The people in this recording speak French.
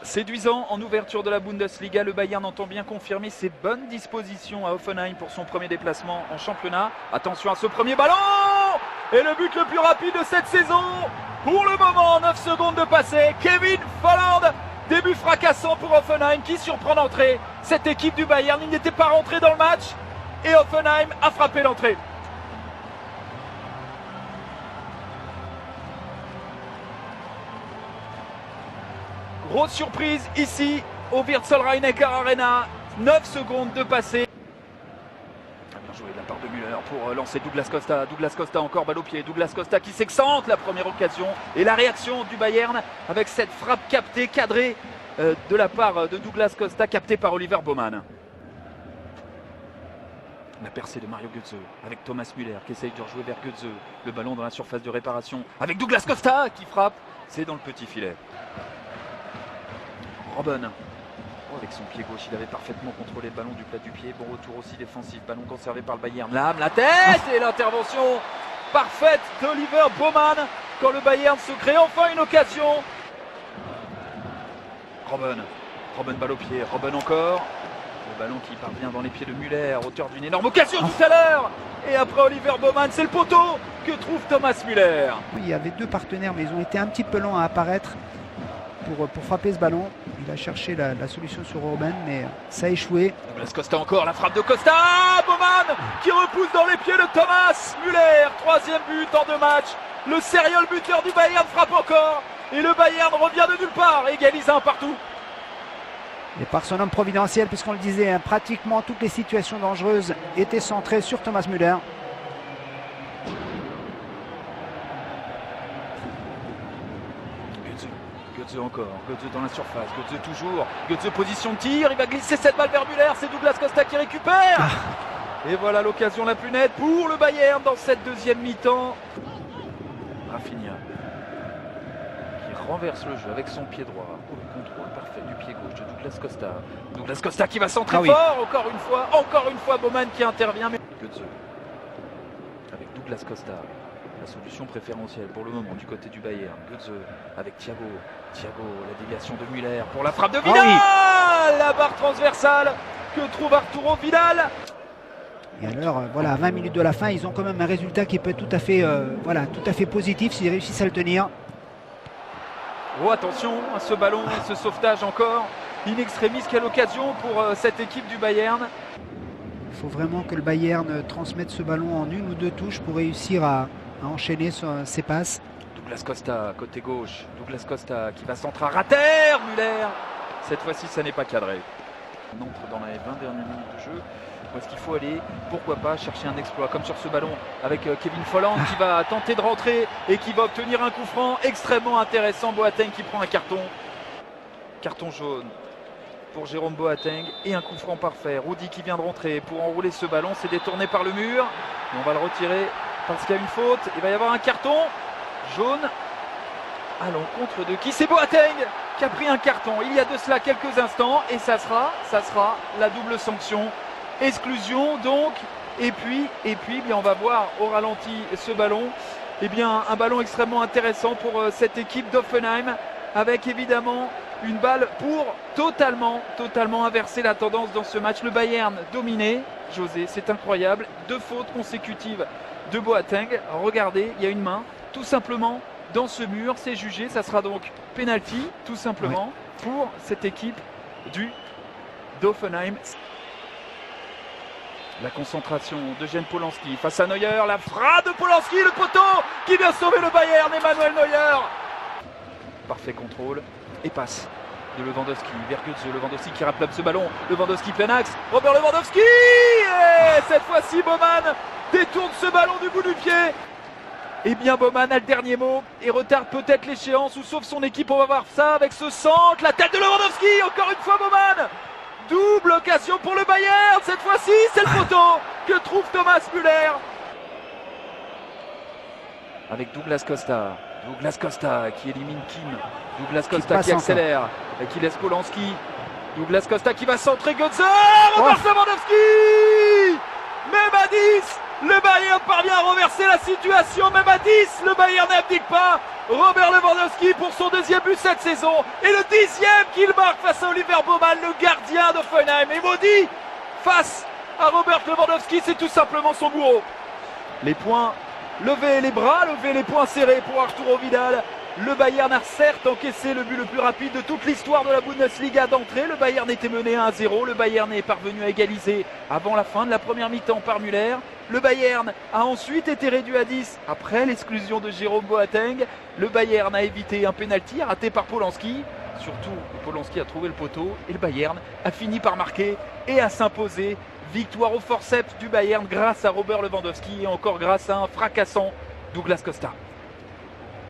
Séduisant en ouverture de la Bundesliga, le Bayern entend bien confirmer ses bonnes dispositions à Hoffenheim pour son premier déplacement en championnat. Attention à ce premier ballon! Et le but le plus rapide de cette saison! Pour le moment, 9 secondes de passé, Kevin Volland. Début fracassant pour Hoffenheim qui surprend l'entrée. Cette équipe du Bayern, il n'était pas rentré dans le match et Hoffenheim a frappé l'entrée. Grosse surprise ici au Virtual Rhein-Neckar Arena. 9 secondes de passé. Bien joué de la part de Müller pour lancer Douglas Costa. Douglas Costa encore balle au pied. Douglas Costa qui s'excente la première occasion. Et la réaction du Bayern avec cette frappe captée, cadrée de la part de Douglas Costa, captée par Oliver Baumann. La percée de Mario Götze avec Thomas Müller qui essaye de rejouer vers Götze. Le ballon dans la surface de réparation avec Douglas Costa qui frappe. C'est dans le petit filet. Robben, avec son pied gauche, il avait parfaitement contrôlé le ballon du plat du pied. Bon retour aussi défensif, ballon conservé par le Bayern. La tête et l'intervention parfaite d'Oliver Baumann quand le Bayern se crée enfin une occasion. Robben balle au pied, Robben encore. Le ballon qui parvient dans les pieds de Müller, auteur d'une énorme occasion tout à l'heure. Et après Oliver Baumann, c'est le poteau que trouve Thomas Müller. Oui, il y avait deux partenaires, mais ils ont été un petit peu lents à apparaître pour frapper ce ballon. Il a cherché la solution sur Robben, mais ça a échoué. Douglas Costa encore, la frappe de Costa. Baumann qui repousse dans les pieds de Thomas Müller. Troisième but en 2 matchs. Le serial buteur du Bayern frappe encore. Et le Bayern revient de nulle part, égalise un partout. Et par son homme providentiel, puisqu'on le disait, hein, pratiquement toutes les situations dangereuses étaient centrées sur Thomas Müller. Götze encore, Götze dans la surface, Götze toujours, Götze position de tir, il va glisser cette balle vers Müller, c'est Douglas Costa qui récupère. Et voilà l'occasion la plus nette pour le Bayern dans cette deuxième mi-temps. Rafinha qui renverse le jeu avec son pied droit, le contrôle parfait du pied gauche de Douglas Costa. Douglas Costa qui va centrer fort, encore une fois Baumann qui intervient. Mais Götze avec Douglas Costa. La solution préférentielle pour le moment du côté du Bayern. Götze avec Thiago, la déviation de Müller pour la frappe de Vidal. La barre transversale que trouve Arturo Vidal. Et alors, voilà, à 20 minutes de la fin, ils ont quand même un résultat qui peut être tout à fait positif s'ils réussissent à le tenir. Oh, attention à ce ballon, ce sauvetage encore. In extremis, quelle occasion pour cette équipe du Bayern. Il faut vraiment que le Bayern transmette ce ballon en 1 ou 2 touches pour réussir à enchaîner ses passes. Douglas Costa, côté gauche. Douglas Costa qui va centrer à rater. Müller. Cette fois-ci, ça n'est pas cadré. On entre dans les 20 dernières minutes de jeu. Où est-ce qu'il faut aller? Pourquoi pas chercher un exploit comme sur ce ballon avec Kevin Volland qui va tenter de rentrer et qui va obtenir un coup franc extrêmement intéressant. Boateng qui prend un carton jaune pour Jérôme Boateng et un coup franc parfait. Rudy qui vient de rentrer pour enrouler ce ballon, c'est détourné par le mur. Et on va le retirer parce qu'il y a une faute. Il va y avoir un carton jaune à l'encontre de qui? C'est Boateng qui a pris un carton il y a de cela quelques instants et ça sera la double sanction. Exclusion donc. Et puis bien, on va voir au ralenti ce ballon. Eh bien, un ballon extrêmement intéressant pour cette équipe d'Hoffenheim avec évidemment une balle pour totalement inverser la tendance dans ce match. Le Bayern dominé, José, c'est incroyable. 2 fautes consécutives de Boateng. Regardez, il y a une main tout simplement dans ce mur. C'est jugé, ça sera donc penalty tout simplement pour cette équipe d'Hoffenheim. La concentration de Jean Polanski face à Neuer. La frappe de Polanski, le poteau qui vient sauver le Bayern, Emmanuel Neuer. Parfait contrôle et passe de Lewandowski vers Götze. Lewandowski qui rappelle ce ballon. Lewandowski plein axe. Robert Lewandowski. Et cette fois-ci, Baumann détourne ce ballon du bout du pied. Eh bien, Baumann a le dernier mot et retarde peut-être l'échéance ou sauve son équipe. On va voir ça avec ce centre. La tête de Lewandowski. Encore une fois, Baumann. Double occasion pour le Bayern. Cette fois-ci, c'est le poteau que trouve Thomas Müller. Avec Douglas Costa. Douglas Costa qui élimine Kim. Douglas Costa qui accélère et qui laisse Polanski. Douglas Costa qui va centrer Götze. Robert Lewandowski. Même à 10, le Bayern parvient à renverser la situation. Même à 10, le Bayern n'abdique pas. Robert Lewandowski pour son deuxième but cette saison et le 10e qu'il marque face à Oliver Baumann, le gardien d'Hoffenheim. Et maudit, face à Robert Lewandowski, c'est tout simplement son bourreau. Les poings levés, les bras levés, les poings serrés pour Arturo Vidal. Le Bayern a certes encaissé le but le plus rapide de toute l'histoire de la Bundesliga d'entrée. Le Bayern était mené 1-0. Le Bayern est parvenu à égaliser avant la fin de la première mi-temps par Müller. Le Bayern a ensuite été réduit à 10 après l'exclusion de Jérôme Boateng. Le Bayern a évité un pénalty raté par Polanski. Surtout, Polanski a trouvé le poteau et le Bayern a fini par marquer et à s'imposer. Victoire au forceps du Bayern grâce à Robert Lewandowski et encore grâce à un fracassant Douglas Costa.